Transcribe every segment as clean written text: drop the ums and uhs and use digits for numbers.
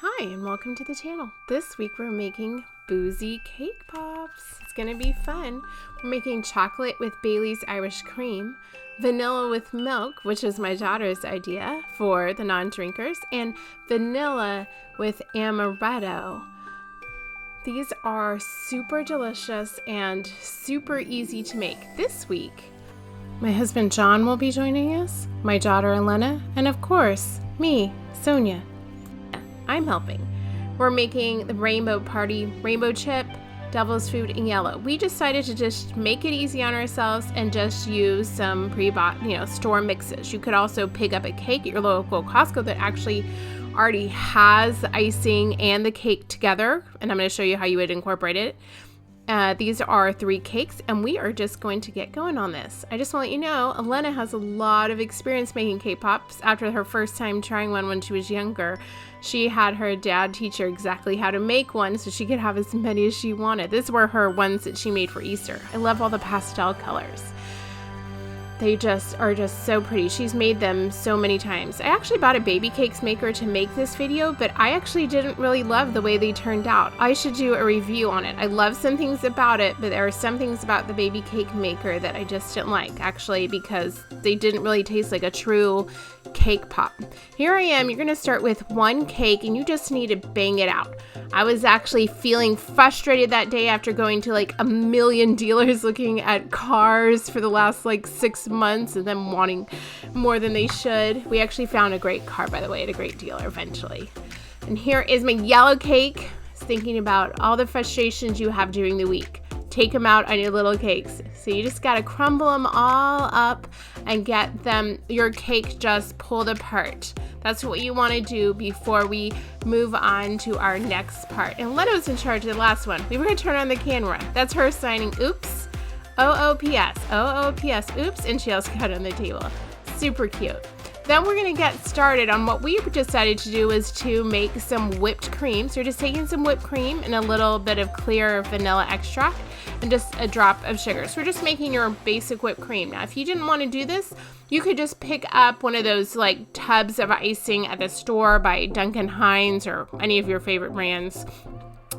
Hi and welcome to the channel. This week we're making Boozy cake pops. It's gonna be fun. We're making chocolate with Bailey's Irish cream, vanilla with milk, which is my daughter's idea for the non-drinkers, and vanilla with amaretto. These are super delicious and super easy to make. This week, my husband John will be joining us, my daughter Elena, and of course, me, Sonia. I'm helping. We're making the rainbow party, rainbow chip, devil's food, and yellow. We decided to just make it easy on ourselves and just use some pre-bought, store mixes. You could also pick up a cake at your local Costco that actually already has the icing and the cake together, and I'm going to show you how you would incorporate it. These are 3 cakes, and we are just going to get going on this. I just want to let you know, Elena has a lot of experience making cake pops. After her first time trying one when she was younger, she had her dad teach her exactly how to make one so she could have as many as she wanted. These were her ones that she made for Easter. I love all the pastel colors. They are just so pretty. She's made them so many times. I actually bought a baby cakes maker to make this video, but I actually didn't really love the way they turned out. I should do a review on it. I love some things about it, but there are some things about the baby cake maker that I just didn't like, actually, because they didn't really taste like a true cake pop. Here I am. You're going to start with 1 cake, and you just need to bang it out. I was actually feeling frustrated that day after going to like a million dealers looking at cars for the last 6 months and then wanting more than they should. We actually found a great car, by the way, at a great dealer eventually. And here is my yellow cake. I was thinking about all the frustrations you have during the week. Take them out on your little cakes. So you just got to crumble them all up and get your cake just pulled apart. That's what you want to do before we move on to our next part. And Leto's in charge of the last one. We were going to turn on the camera. That's her signing oops, OOPS, OOPS, oops, and she also got it on the table. Super cute. Then we're going to get started on what we decided to do is to make some whipped cream. So we're just taking some whipped cream and a little bit of clear vanilla extract and just a drop of sugar. So we're just making your basic whipped cream. Now, if you didn't want to do this, you could just pick up one of those tubs of icing at the store by Duncan Hines or any of your favorite brands,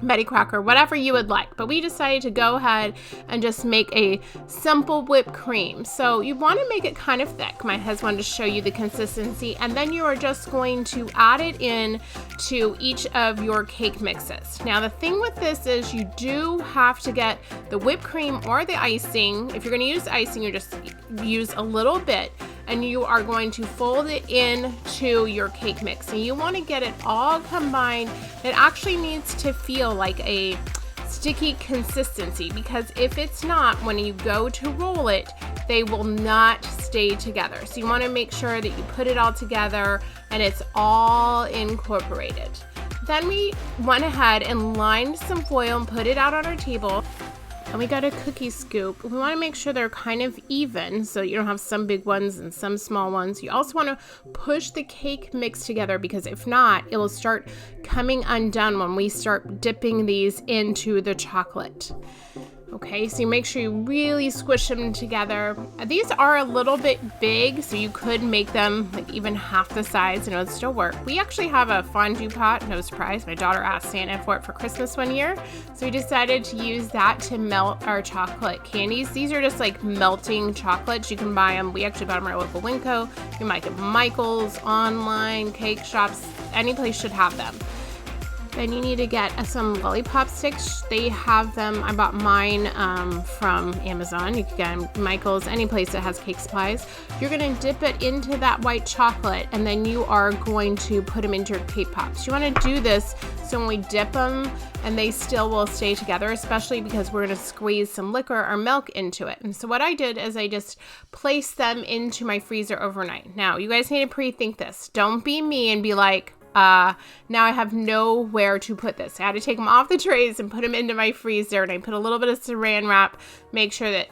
Betty Crocker, whatever you would like. But we decided to go ahead and just make a simple whipped cream. So you want to make it kind of thick. My husband wanted to show you the consistency, and then you are just going to add it in to each of your cake mixes. Now the thing with this is you do have to get the whipped cream or the icing. If you're going to use icing, you just use a little bit, and you are going to fold it into your cake mix. And you want to get it all combined. It actually needs to feel like a sticky consistency, because if it's not, when you go to roll it, they will not stay together. So you want to make sure that you put it all together and it's all incorporated. Then we went ahead and lined some foil and put it out on our table. And we got a cookie scoop. We want to make sure they're kind of even so you don't have some big ones and some small ones. You also want to push the cake mix together, because if not, it will start coming undone when we start dipping these into the chocolate. Okay, so you make sure you really squish them together. These are a little bit big, so you could make them even half the size and it would still work. We actually have a fondue pot, no surprise. My daughter asked Santa for it for Christmas one year, so we decided to use that to melt our chocolate candies. These are just melting chocolates. You can buy them. We actually bought them at our local Winco. You can buy them at Michael's, online, cake shops. Any place should have them. Then you need to get some lollipop sticks. They have them. I bought mine from Amazon. You can get them at Michael's, any place that has cake supplies. You're going to dip it into that white chocolate, and then you are going to put them into your cake pops. You want to do this so when we dip them, and they still will stay together, especially because we're going to squeeze some liquor or milk into it. And so what I did is I just placed them into my freezer overnight. Now, you guys need to pre-think this. Don't be me and be like, now I have nowhere to put this. I had to take them off the trays and put them into my freezer, and I put a little bit of saran wrap, make sure that,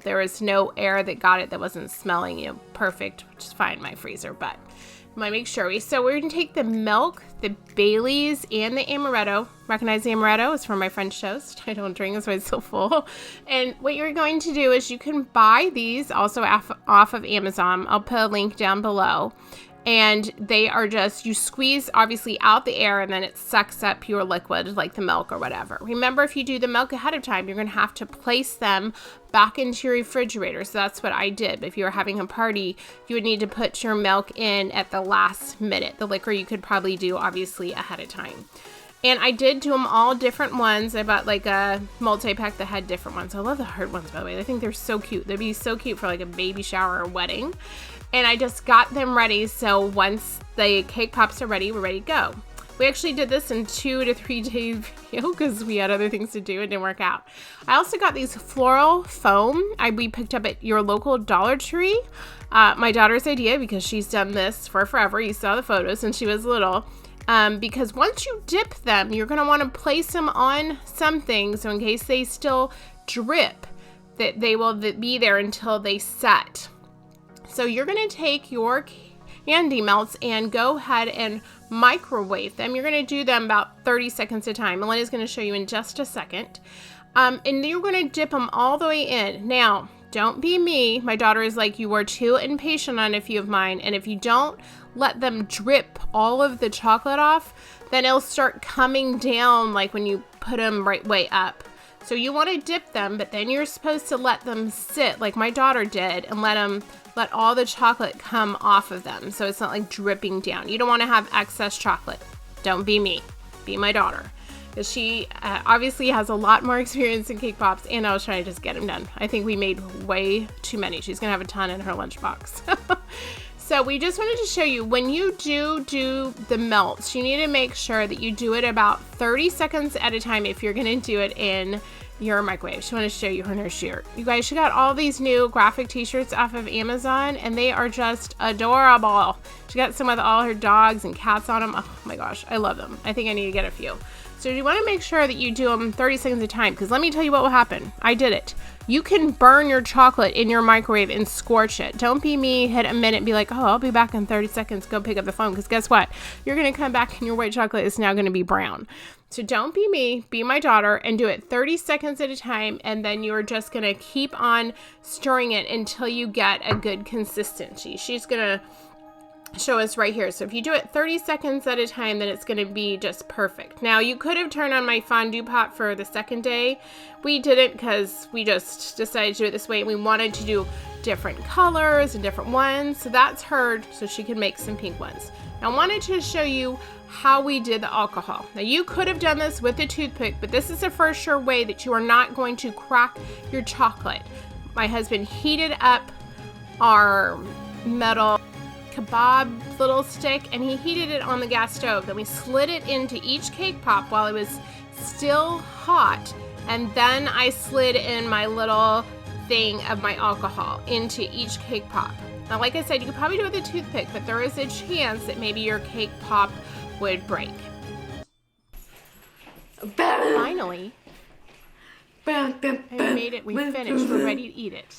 there was no air that got it, that wasn't smelling, perfect, which is fine in my freezer, but I want to make sure. So we're going to take the milk, the Bailey's, and the amaretto. Recognize the amaretto? It's from my French toast. I don't drink, that's why it's so full. And what you're going to do is you can buy these also off of Amazon. I'll put a link down below. And they are just, you squeeze obviously out the air and then it sucks up your liquid like the milk or whatever. Remember, if you do the milk ahead of time, you're going to have to place them back into your refrigerator. So that's what I did. But if you were having a party, you would need to put your milk in at the last minute. The liquor you could probably do obviously ahead of time. And I did do them all different ones. I bought like a multi-pack that had different ones. I love the hard ones, by the way. I think they're so cute. They'd be so cute for like a baby shower or wedding. And I just got them ready, so once the cake pops are ready, we're ready to go. We actually did this in 2 to 3 day video because we had other things to do and didn't work out. I also got these floral foam we picked up at your local Dollar Tree. My daughter's idea, because she's done this for forever. You saw the photos since she was little. Because once you dip them, you're going to want to place them on something, so in case they still drip, that they will be there until they set. So you're going to take your candy melts and go ahead and microwave them. You're going to do them about 30 seconds at a time. Melena's going to show you in just a second. And you're going to dip them all the way in. Now, don't be me. My daughter is like, you are too impatient on a few of mine. And if you don't let them drip all of the chocolate off, then it'll start coming down like when you put them right way up. So you want to dip them, but then you're supposed to let them sit like my daughter did and let all the chocolate come off of them. So it's not like dripping down. You don't want to have excess chocolate. Don't be me. Be my daughter. Because she obviously has a lot more experience in cake pops, and I was trying to just get them done. I think we made way too many. She's going to have a ton in her lunchbox. So we just wanted to show you, when you do the melts, you need to make sure that you do it about 30 seconds at a time if you're going to do it in your microwave. She wanted to show you her new shirt. You guys, she got all these new graphic t-shirts off of Amazon, and they are just adorable. She got some with all her dogs and cats on them. Oh my gosh, I love them. I think I need to get a few. So you want to make sure that you do them 30 seconds at a time, because let me tell you what will happen. I did it. You can burn your chocolate in your microwave and scorch it. Don't be me, hit a minute and be like, oh, I'll be back in 30 seconds, go pick up the phone, because guess what? You're going to come back and your white chocolate is now going to be brown. So don't be me, be my daughter, and do it 30 seconds at a time, and then you're just going to keep on stirring it until you get a good consistency. She's going to show us right here. So if you do it 30 seconds at a time, then it's going to be just perfect. Now, you could have turned on my fondue pot for the second day. We didn't, because we just decided to do it this way, and we wanted to do different colors and different ones. So that's her, so she could make some pink ones. Now, I wanted to show you how we did the alcohol. Now, you could have done this with a toothpick, but this is the first sure way that you are not going to crack your chocolate. My husband heated up our metal kebab little stick, and he heated it on the gas stove. Then we slid it into each cake pop while it was still hot, and then I slid in my little thing of my alcohol into each cake pop. Now, like I said, you could probably do it with a toothpick, but there is a chance that maybe your cake pop would break. Finally, I made it. We finished. We're ready to eat it.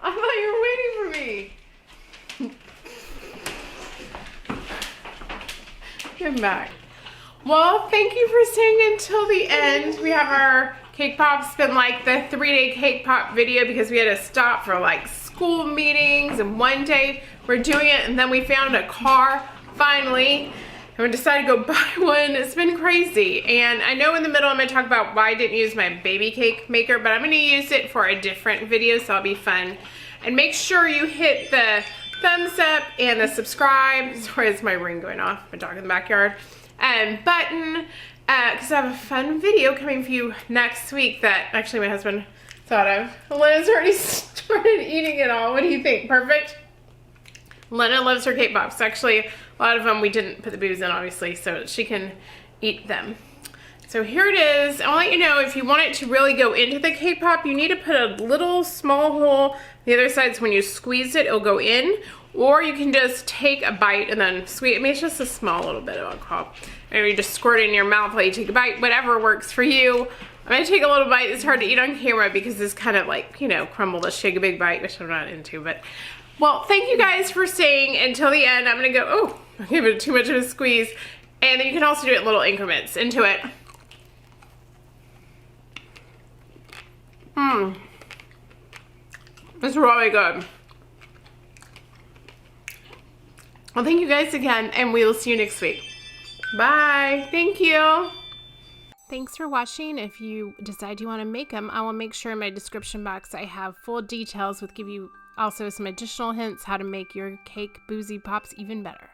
I thought you were waiting for me. Come back. Well, thank you for staying until the end. We have our cake pops, been like the 3-day cake pop video because we had to stop for like school meetings, and one day we're doing it, and then we found a car finally, and we decided to go buy one. It's been crazy, and I know in the middle I'm going to talk about why I didn't use my baby cake maker, but I'm going to use it for a different video, so it'll be fun. And make sure you hit the thumbs up and the subscribe. Sorry, it's my ring going off. My dog in the backyard. Button, because I have a fun video coming for you next week that actually my husband thought of. Lena's already started eating it all. What do you think? Perfect? Lena loves her cake pops. Actually, a lot of them we didn't put the booze in, obviously, so she can eat them. So here it is. I'll let you know, if you want it to really go into the cake pop, you need to put a little small hole. The other side's when you squeeze it, it'll go in. Or you can just take a bite and then squeeze. I mean, it's just a small little bit of alcohol. Or you just squirt it in your mouth while you take a bite. Whatever works for you. I'm going to take a little bite. It's hard to eat on camera because it's kind of like, you know, crumble to shake a big bite, which I'm not into. But, well, thank you guys for staying until the end. I'm going to go, oh, I gave it too much of a squeeze. And then you can also do it in little increments into it. It's really good. Well, thank you guys again, and we will see you next week. Bye. Thank you. Thanks for watching. If you decide you want to make them, I will make sure in my description box I have full details with give you also some additional hints how to make your cake Boozy Pops even better.